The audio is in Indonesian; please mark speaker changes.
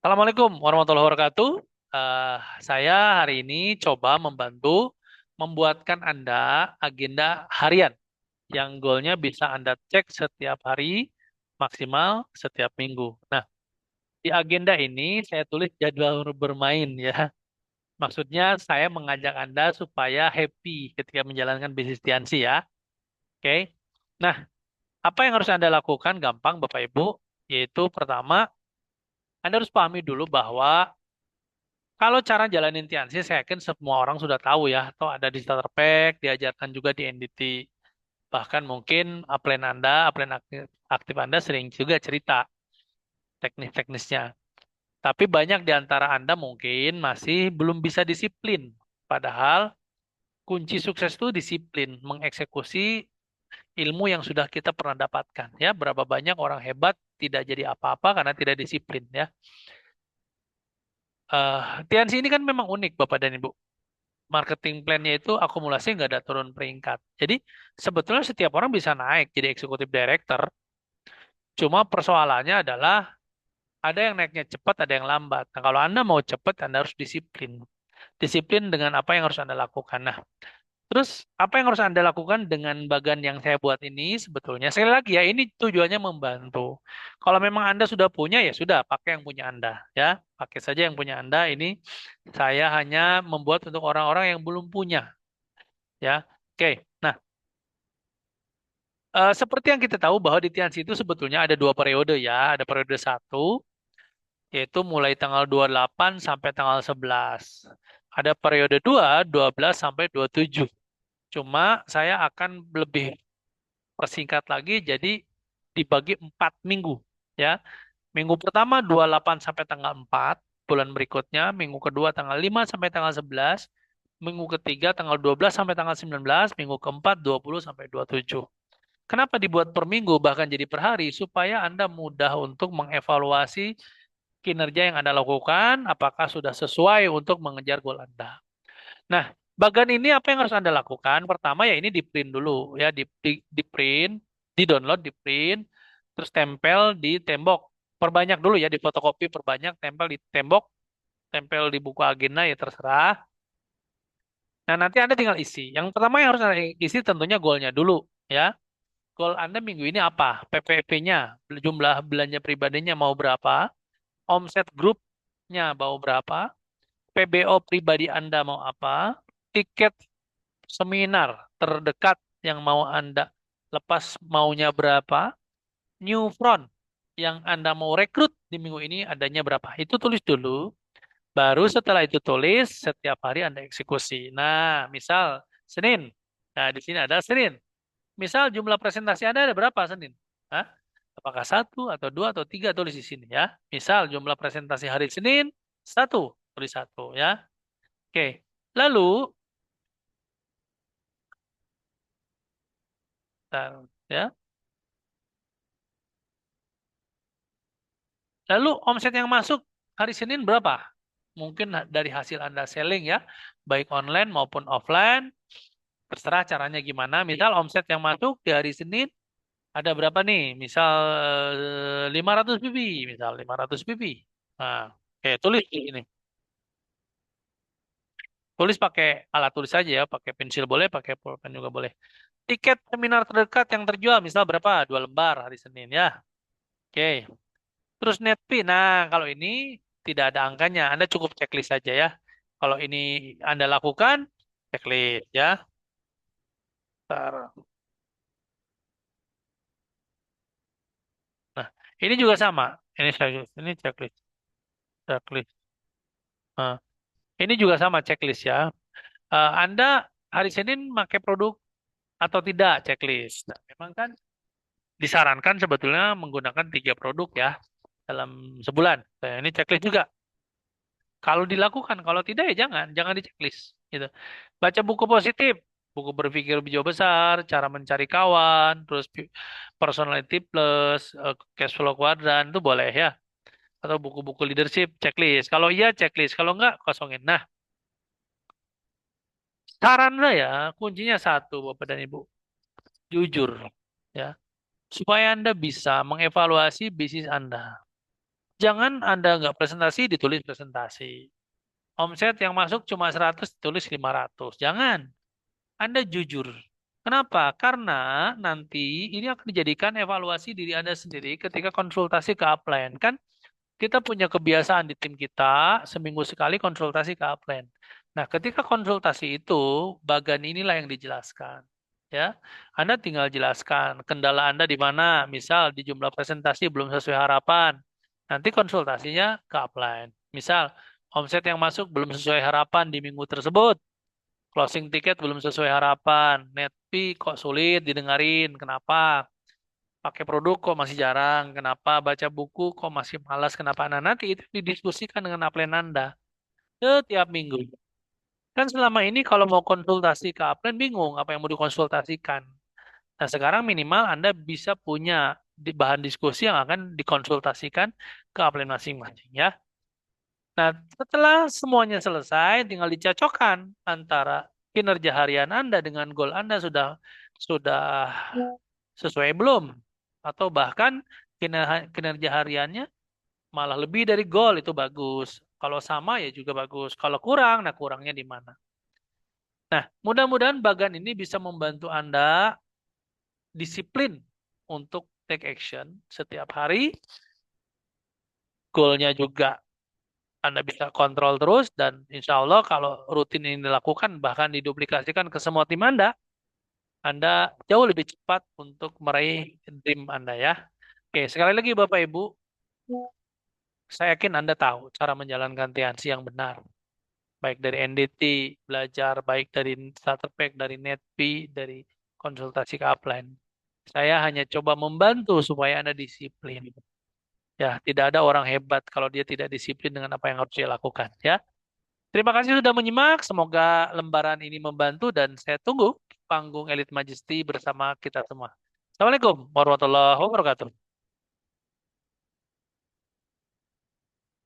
Speaker 1: Assalamualaikum warahmatullahi wabarakatuh. Eh, saya hari ini coba membantu membuatkan Anda agenda harian yang goalnya bisa Anda cek setiap hari, maksimal setiap minggu. Nah, di agenda ini saya tulis jadwal bermain ya. Maksudnya saya mengajak Anda supaya happy ketika menjalankan bisnis Tiansi ya. Oke. Nah, apa yang harus Anda lakukan? Gampang Bapak Ibu. Yaitu pertama, Anda harus pahami dulu bahwa kalau cara jalanin Tiansi, saya yakin semua orang sudah tahu ya, atau ada di starter pack, diajarkan juga di NDT. Bahkan mungkin upline Anda, upline aktif Anda sering juga cerita teknis-teknisnya. Tapi banyak di antara Anda mungkin masih belum bisa disiplin. Padahal kunci sukses itu disiplin, mengeksekusi ilmu yang sudah kita pernah dapatkan. Ya, berapa banyak orang hebat tidak jadi apa-apa karena tidak disiplin ya. Tiansi ini kan memang unik Bapak dan Ibu. Marketing plan-nya itu akumulasi nggak ada turun peringkat. Jadi sebetulnya setiap orang bisa naik jadi eksekutif director. Cuma persoalannya adalah ada yang naiknya cepat, ada yang lambat. Nah, kalau Anda mau cepat, Anda harus disiplin. Disiplin dengan apa yang harus Anda lakukan. Nah, terus apa yang harus Anda lakukan dengan bagan yang saya buat ini sebetulnya? Sekali lagi ya, ini tujuannya membantu. Kalau memang Anda sudah punya, ya sudah, pakai yang punya Anda. Ya, pakai saja yang punya Anda. Ini saya hanya membuat untuk orang-orang yang belum punya. Ya, oke. Nah, seperti yang kita tahu bahwa di Tiansi itu sebetulnya ada dua periode ya. Ada periode satu, yaitu mulai tanggal 28 sampai tanggal 11. Ada periode dua, 12 sampai 27. Cuma saya akan lebih persingkat lagi, jadi dibagi 4 minggu. Ya, minggu pertama 28 sampai tanggal 4, bulan berikutnya, minggu kedua tanggal 5 sampai tanggal 11, minggu ketiga tanggal 12 sampai tanggal 19, minggu keempat 20 sampai 27. Kenapa dibuat per minggu bahkan jadi per hari? Supaya Anda mudah untuk mengevaluasi kinerja yang Anda lakukan, apakah sudah sesuai untuk mengejar goal Anda. Nah, bagian ini apa yang harus Anda lakukan? Pertama ya ini di print dulu ya, di print, di download, di print, terus tempel di tembok. Perbanyak dulu ya, di fotokopi perbanyak, tempel di tembok, tempel di buku agenda ya terserah. Nah, nanti Anda tinggal isi. Yang pertama yang harus Anda isi tentunya goalnya dulu ya. Goal Anda minggu ini apa? PPP-nya, jumlah belanja pribadinya mau berapa? Omset grupnya mau berapa? PBO pribadi Anda mau apa? Tiket seminar terdekat yang mau Anda lepas maunya berapa? New front yang Anda mau rekrut di minggu ini adanya berapa? Itu tulis dulu. Baru setelah itu tulis, setiap hari Anda eksekusi. Nah, misal Senin. Nah, di sini ada Senin. Misal jumlah presentasi Anda ada berapa Senin? Hah? Apakah satu atau dua atau tiga tulis di sini ya. Misal jumlah presentasi hari Senin satu, tulis satu ya. Oke. Lalu, bentar, ya. Lalu omset yang masuk hari Senin berapa? Mungkin dari hasil Anda selling ya, baik online maupun offline. Terserah caranya gimana. Misal omset yang masuk di hari Senin ada berapa nih? Misal 500 BB, misal 500 BB. Nah, oke, tulis di sini. Tulis pakai alat tulis saja ya, pakai pensil boleh, pakai pulpen juga boleh. Tiket seminar terdekat yang terjual misal berapa? 2 lembar hari Senin ya. Oke. Terus net fee. Nah, kalau ini tidak ada angkanya, Anda cukup checklist saja ya. Kalau ini Anda lakukan, checklist ya. Ntar. Nah, ini juga sama. Ini checklist, ini checklist, checklist. Nah, ini juga sama checklist ya. Anda hari Senin pakai produk atau tidak checklist. Nah, memang kan disarankan sebetulnya menggunakan 3 produk ya dalam sebulan. Nah, ini checklist juga. Kalau dilakukan, kalau tidak ya jangan di checklist. Gitu. Baca buku positif, buku berpikir lebih jauh besar, cara mencari kawan, terus personality plus, cash flow quadrant itu boleh ya. Atau buku-buku leadership, checklist. Kalau iya checklist, kalau enggak kosongin. Nah, saran saya kuncinya satu, Bapak dan Ibu, jujur ya, supaya Anda bisa mengevaluasi bisnis Anda. jangan Anda nggak presentasi, ditulis presentasi. Omset yang masuk cuma 100, ditulis 500. Jangan. Anda jujur. Kenapa? Karena nanti ini akan dijadikan evaluasi diri Anda sendiri ketika konsultasi ke upline. Kan kita punya kebiasaan di tim kita seminggu sekali konsultasi ke upline. Nah, ketika konsultasi itu, bagian inilah yang dijelaskan. Ya, Anda tinggal jelaskan kendala Anda di mana. Misal di jumlah presentasi belum sesuai harapan. Nanti konsultasinya ke upline. Misal omset yang masuk belum sesuai harapan di minggu tersebut. Closing tiket belum sesuai harapan. Net fee kok sulit didengarin. Kenapa? Pakai produk kok masih jarang, kenapa baca buku kok masih malas, kenapa? Nah, nanti itu didiskusikan dengan upline Anda setiap minggu. Kan selama ini kalau mau konsultasi ke upline bingung apa yang mau dikonsultasikan. Nah, sekarang minimal Anda bisa punya bahan diskusi yang akan dikonsultasikan ke upline masing-masing ya. Nah, setelah semuanya selesai, tinggal dicocokkan antara kinerja harian Anda dengan goal Anda sudah sesuai belum? Atau bahkan kinerja hariannya malah lebih dari goal itu bagus. Kalau sama ya juga bagus. Kalau kurang, nah kurangnya di mana? Nah, mudah-mudahan bagan ini bisa membantu Anda disiplin untuk take action setiap hari. Goalnya juga Anda bisa kontrol terus dan insya Allah kalau rutin ini dilakukan bahkan diduplikasikan ke semua tim Anda jauh lebih cepat untuk meraih dream Anda ya. Oke, sekali lagi Bapak Ibu, saya yakin Anda tahu cara menjalankan TNC yang benar. Baik dari NDT, belajar, baik dari starter pack, dari NetP, dari konsultasi ke upline. Saya hanya coba membantu supaya Anda disiplin. Ya, tidak ada orang hebat kalau dia tidak disiplin dengan apa yang harus dia lakukan. Ya, terima kasih sudah menyimak. Semoga lembaran ini membantu dan saya tunggu panggung Elite Majesty bersama kita semua. Assalamualaikum warahmatullahi wabarakatuh.